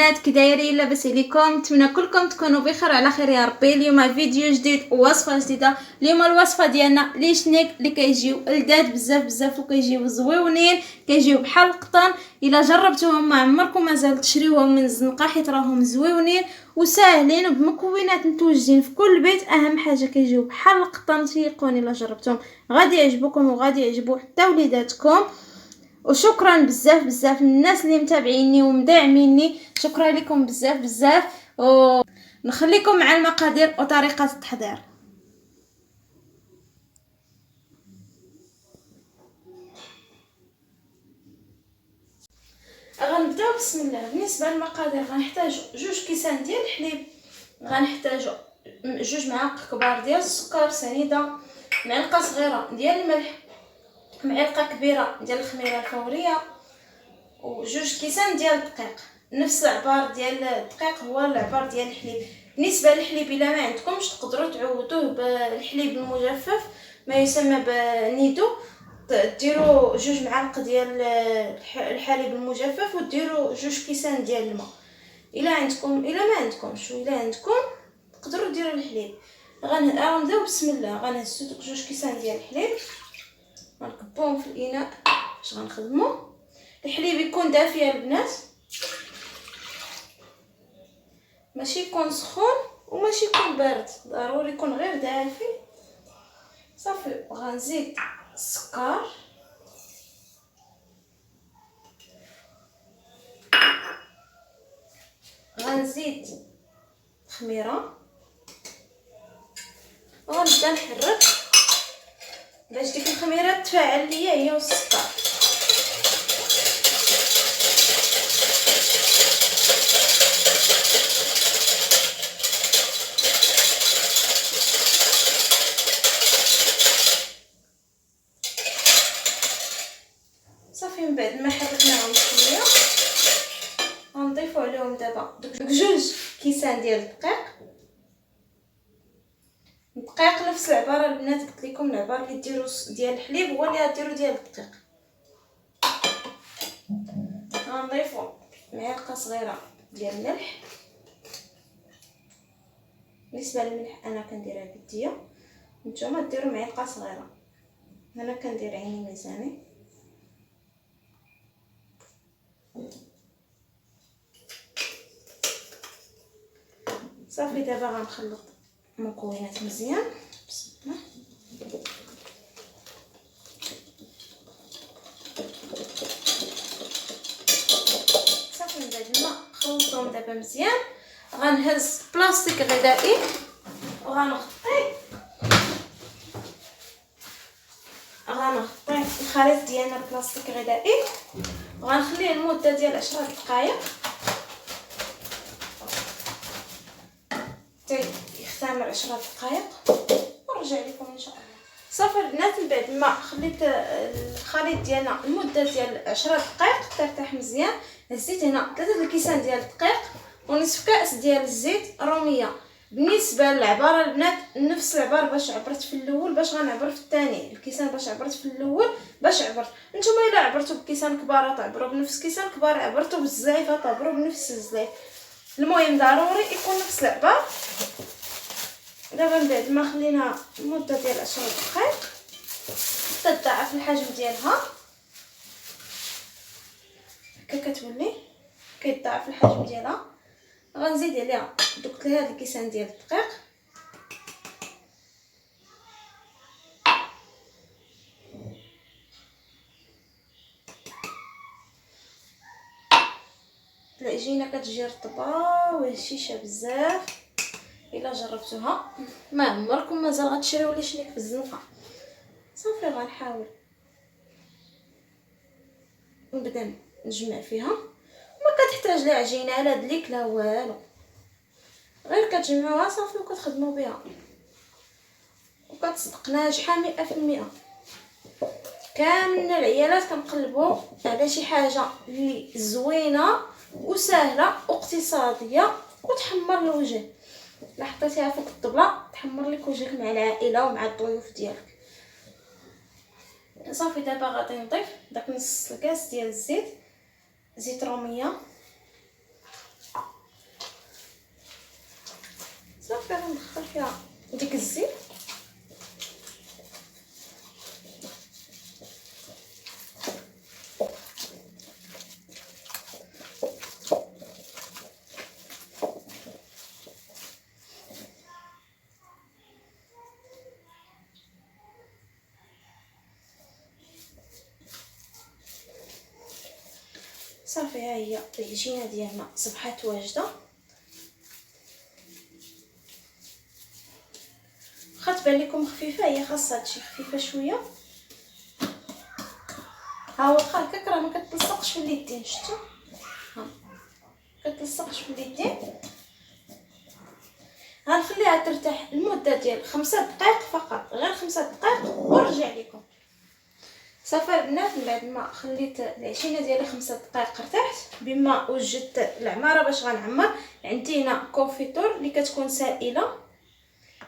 البنات كي دايرين؟ لاباس عليكم؟ نتمنى كلكم تكونوا بخير وعلى خير يا ربي. اليوم فيديو جديد ووصفه جديده. اليوم الوصفه ديالنا لي شنيك اللي كيجيو لذاذ بزاف وكيجيو زويونين، كيجيو بحال القطن. الا جربتوهم ما عمركم مازال تشريوهم من الزنقه حيت راهم زويونين وساهلين وبمكونات متوجدين في كل بيت. اهم حاجه كيجيو بحال القطن، تيقوني الا جربتهم غادي يعجبوكم وغادي يعجبوا حتى وليداتكم. وشكرا بزاف للناس اللي متابعيني ومدعميني، شكرا لكم بزاف. ونخليكم مع المقادير وطريقه التحضير. غنبداو بسم الله. بالنسبه للمقادير غنحتاجو 2 كيسان ديال الحليب، غنحتاجو 2 معالق كبار ديال السكر سنيده، معلقه صغيره ديال الملح، معلقه كبيره ديال الخميره الفوريه، و2 كيسان ديال الدقيق. نفس العبار ديال الدقيق هو العبار ديال الحليب. بالنسبه للحليب الا ما عندكمش تقدروا تعوضوه بالحليب المجفف ما يسمى بنيدو، ديروا 2 معالق ديال الحليب المجفف وديروا 2 كيسان ديال الماء. الا عندكم الا ما عندكمش الا عندكم تقدروا ديروا الحليب. غنبداو بسم الله. غنهزو دوك 2 كيسان ديال الحليب غنكبوهم في الاناء باش غنخدموا. الحليب يكون دافي البنات، ماشي يكون سخون وماشي يكون بارد، ضروري يكون غير دافي صافي. غنزيد السكر، غنزيد الخميره وغنبدا نحرك باش ديك الخميره تفاعل ليا هي والسكر. صافي من بعد ما حركناهم شويه غنضيفوا عليهم دابا دوك 2 كيسان ديال الدقيق نفس العباره البنات قلت لكم، العبار اللي ديروا ديال الحليب هو اللي غديروا ديال الدقيق. غنضيفوا معلقه صغيره ديال الملح. بالنسبه للملح انا كنديرها بيديا، نتوما ديروا معلقه صغيره، انا كندير عيني ميزاني. صافي دابا غنخلط المكونات مزيان بسم الله. صافي من بعد ما خلطتهم دابا مزيان غنهز بلاستيك غذائي وغنغطي الخليط ديالنا بلاستيك غذائي وغنخليه لمده ديال 10 دقائق يختمر 10 دقائق ونرجع لكم ان شاء الله. صافي البنات من بعد ما خليت الخليط ديالنا لمده ديال 10 دقائق ترتاح مزيان، هزيت هنا 3 الكيسان ديال الدقيق ونصف كاس ديال الزيت روميه. بالنسبه للعباره البنات نفس العبار باش عبرت في الاول باش غنعبر في الثاني. الكيسان باش عبرت في الاول باش عبرت نتوما الا عبرتوا بكيسان كبار تعبروا بنفس كيسان كبار، عبرتوا بالزلايف تعبروا بنفس الزلايف. المهم ضروري يكون نفس العبار. دابا من بعد ما خلينا مده ديال 10 دقائق حتى تضاعف الحجم ديالها هكا كتولي كيتضاعف الحجم ديالها. غنزيد عليها دوك 3 الكيسان ديال الدقيق العجينه كتجي رطبه وهشيشه بزاف. الا جربتوها ما عمركم مازال غتشريو لي شنيك في الزنقه. صافي غنحاول نبدا نجمع فيها، ما كتحتاج لا عجينه لا دليك لا والو، غير كتجمعوها صافي وكتخدموا بها وكتصدق ناجحه 100%. كاملنا العيالات كنقلبوا على شي حاجه اللي زوينه وسهله واقتصاديه وتحمر الوجه. لا حطيتيها فوق الطبله تحمر لك وجهك مع العائله ومع الضيوف ديالك. صافي دابا غادي نضيف داك نص الكاس ديال الزيت، زيت روميه صافي غندخل فيها ديك الزيت. صافي ها هي العجينه ديالنا صبحات واجده. واخا تبان لكم خفيفه هي خاصها تجي خفيفه شويه. ها واخا هكاك راه ما كتلصقش في اليدين، شفتوا؟ ها كتلصقش في اليدين. غنخليها ترتاح المده ديال 5 دقائق فقط، غير 5 دقائق ونرجع لكم. صافي البنات من بعد ما خليت العجينه ديالي 5 دقائق ارتاحت، بما وجدت العماره باش غنعمر. عندي هنا كونفيتور اللي كتكون سائله،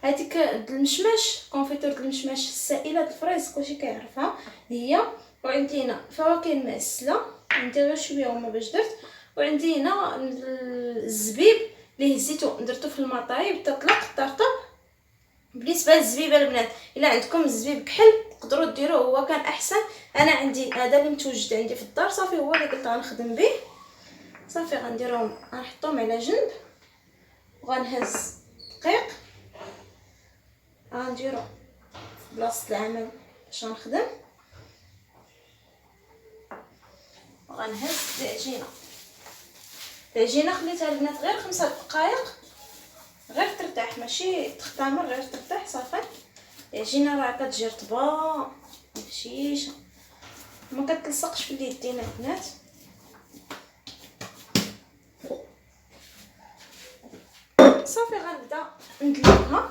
هذيك المشماش كونفيتور المشماش السائله الفريز كلشي كيعرفها هي. وعندي هنا فواكه المعسله، عندي غير شويه هما باش درت. وعندي هنا الزبيب اللي هزيتو درتو في المطايب تطلق طرطق. بالنسبه للزبيب البنات الا عندكم الزبيب كحل تقدروا ديروه، هو كان احسن. انا عندي هذا اللي متوجد عندي في الدار، صافي هو اللي قلت غنخدم به. صافي غنديرهم غنحطهم على جنب، وغنهز دقيق غنديرو في بلاصه العمل باش غنخدم. وغنهز العجينه خليتها البنات غير 5 دقائق، غير ترتاح ماشي تختمر، غير ترتاح. صافي العجينه راه كتجي رطبه هشيشه، ما كتلصقش في اليدين البنات. صافي غنبدا ندلقها،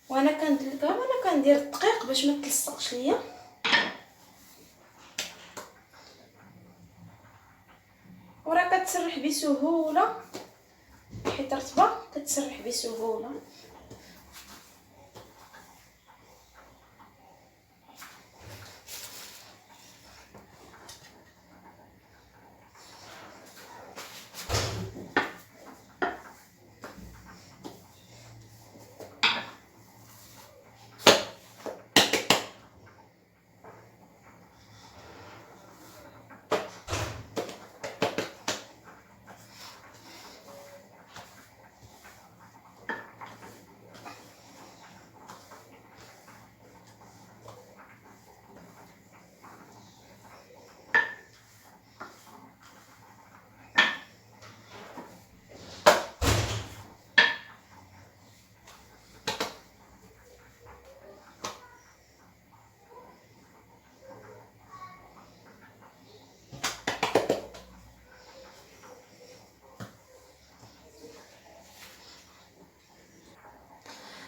وانا كندلقها وانا كندير الدقيق باش ما تلصقش ليا. وراه كتسرح بسهوله حيت رطبه، كتسرح بسهوله.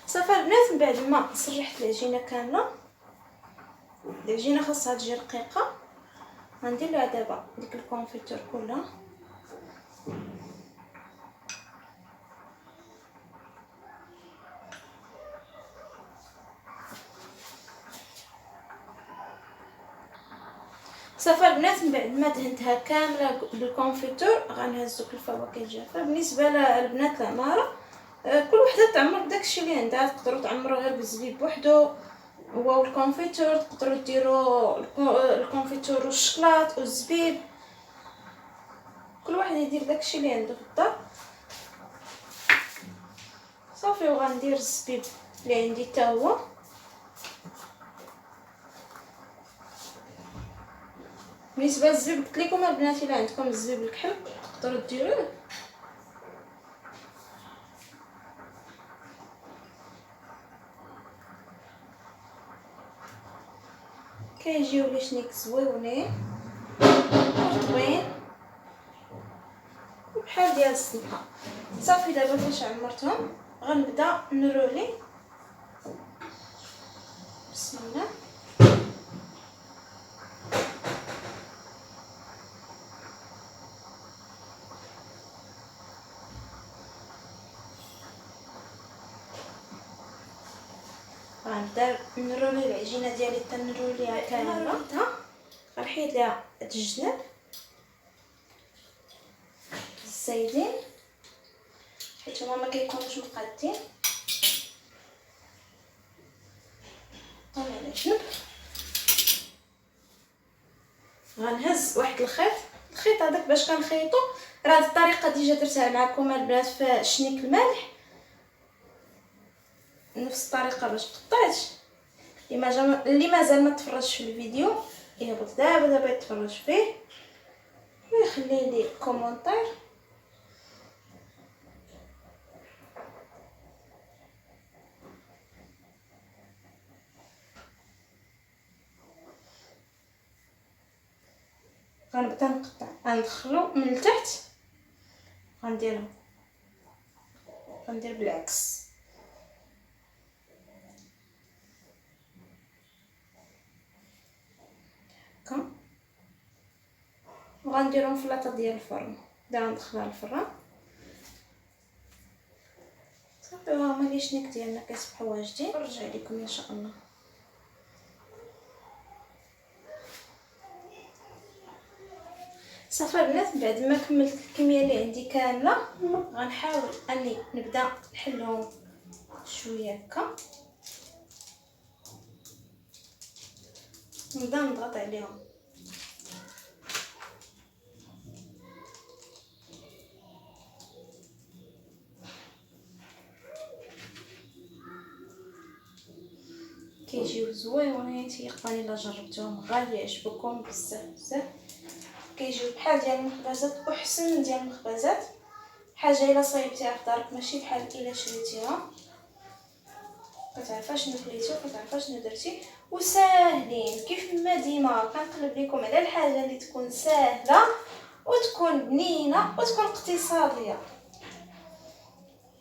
صافي البنات من بعد ما سرحت العجينه كامله، العجينه خاصها تجي رقيقه، غندير لها دابا ديك الكونفيتور كلها. صافي البنات من بعد ما دهنتها كامله بالكونفيتور غنهز دوك الفواكه الجافه. بالنسبه للبنات العماره كل وحده تعمر داكشي اللي عندها، تقدروا تعمروا غير بالزبيب بوحدو والكونفيتور، تقدروا ديروا الكونفيتور والشكلاط والزبيب، كل واحد يدير داكشي اللي عنده في الدار. صافي وغندير الزبيب اللي عندي حتى هو. بالنسبه للزبيب قلت لكم البنات الا عندكم الزبيب الكحل تقدروا ديروه. كيجيو لي شنيك زويونين رطبين بحال ديال السلحه. صافي دابا فاش عمرتهم غنبدا نرولي. بسم الله. غنبدا نرولي العجينه ديالي حتى نروليها كامله. غنحيد ليها هاد الجناب الزايدين حيت هما ما كيكونوش مقادين. طلع على جنب. غنهز واحد الخيط هذاك باش كنخيطو. راه هاد الطريقه ديجا درتها معكم البنات في شنيك المالح، نفس الطريقه باش قطعت. اللي مازال ما تفرجش في الفيديو يهبط دابا يتفرج فيه ويخلي لي كومونتير. غنبدا نقطع، غندخلو من التحت، غندير بالعكس. هكا وغنديرهم في لاطه ديال الفرن. دابا ندخلها للفران صافي. هما لي شنيك ديالنا كيصبحوا واجدين. نرجع لكم ان شاء الله. صافي البنات، بعد ما كملت الكميه اللي عندي كامله غنحاول اني نبدا نحلهم شويه هكا، نبدا نضغط عليهم. كيجيو زويونين، تيقاني الا جربتوهم غادي يعجبكم بزاف. كيجيو بحال ديال المخبزات وحسن ديال المخبزات. حاجه الا صايبتيها في دارك ماشي بحال الا شريتيها، كتعرفا شنو كليتي وكتعرفا شنو درتي. وساهلين كيف ما ديما كنقلب لكم على الحاجه اللي تكون ساهله وتكون بنينه وتكون اقتصاديه.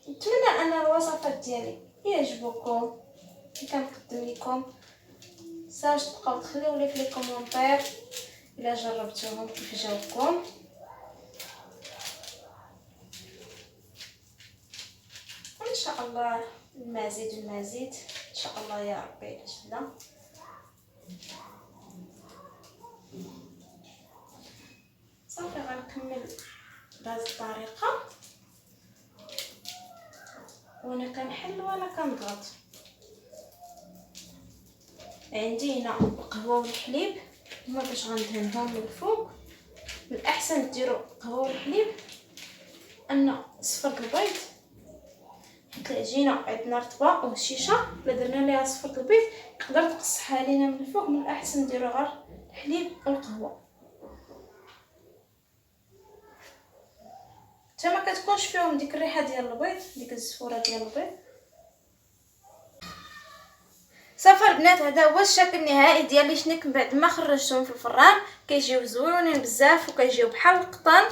نتمنى ان الوصفات ديالي يعجبوكم كي كنقدم لكم. ساش تبقاو تخليو لي في لي كومونتير الا جربتوهم كيف جاوكم. وان شاء الله المزيد ان شاء الله يا ربي. لا صافي غنكمل بهذه الطريقه وانا كنحل وانا كنضغط. عندي هنا القهوه والحليب، هما باش غندهنهم من الفوق. من الاحسن ديروا القهوه والحليب ان صفر البيض، حيت العجينه عندنا رطبه وهشيشه. الا درنا ليها صفر البيض يقدر تقصحها لينا من الفوق. من الاحسن ديروا غير الحليب والقهوه، حتى ما كتكونش فيهم ديك الريحه ديال البيض، ديك الزفوره ديال البيض. صافي البنات، هذا هو الشكل النهائي ديال لي شنيك بعد ما خرجتهم في الفران. كيجيو زويونين بزاف وكيجيو بحال القطن.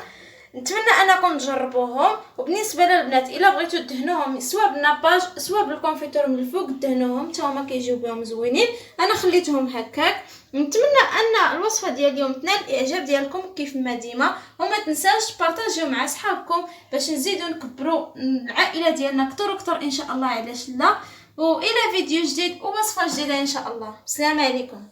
نتمنى انكم تجربوهم. وبالنسبه للبنات الا بغيتو دهنوهم سواء بالناباج سواء بالكونفيتور من الفوق دهنوهم حتى هما كيجيو بهم زوينين. انا خليتهم هكاك. نتمنى ان الوصفه ديال اليوم تنال الاعجاب ديالكم كيف ما ديما، وما تنساوش بارطاجيو مع صحابكم باش نزيدو نكبروا العائله ديالنا كتر وكتر ان شاء الله. علاش لا. والى فيديو جديد ووصفه جديده ان شاء الله. السلام عليكم.